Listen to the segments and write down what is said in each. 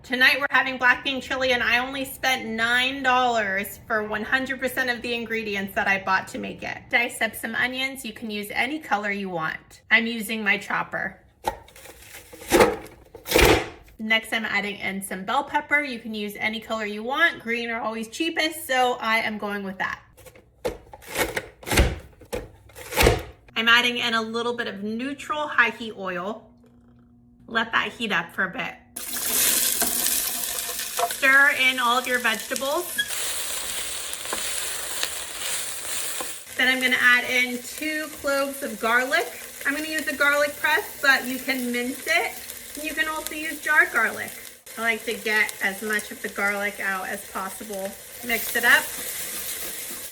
Tonight we're having black bean chili and I only spent $9 for 100% of the ingredients that I bought to make it. Dice up some onions. You can use any color you want. I'm using my chopper. Next, I'm adding in some bell pepper. You can use any color you want. Green are always cheapest, so I am going with that. I'm adding in a little bit of neutral high heat oil. Let that heat up for a bit. Stir in all of your vegetables. Then I'm gonna add in 2 cloves of garlic. I'm gonna use a garlic press, but you can mince it. You can also use jarred garlic. I like to get as much of the garlic out as possible. Mix it up.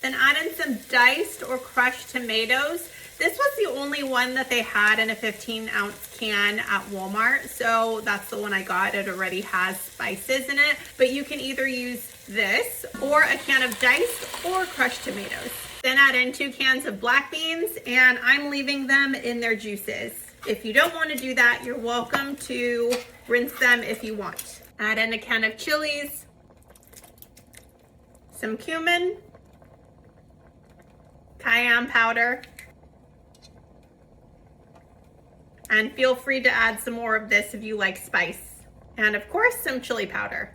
Then add in some diced or crushed tomatoes. This was the only one that they had in a 15-ounce can at Walmart, so that's the one I got. It already has spices in it, but you can either use this or a can of diced or crushed tomatoes. Then add in 2 cans of black beans, and I'm leaving them in their juices. If you don't want to do that, you're welcome to rinse them if you want. Add in a can of chilies, some cumin, cayenne powder, and feel free to add some more of this if you like spice. And of course, some chili powder.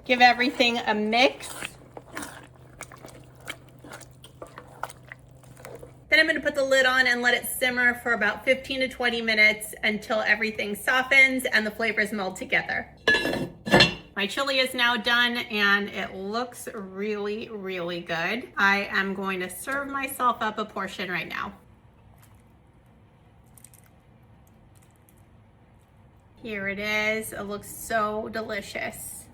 Give everything a mix. Then I'm going to put the lid on and let it simmer for about 15 to 20 minutes until everything softens and the flavors meld together. My chili is now done and it looks really, really good. I am going to serve myself up a portion right now. Here it is. It looks so delicious.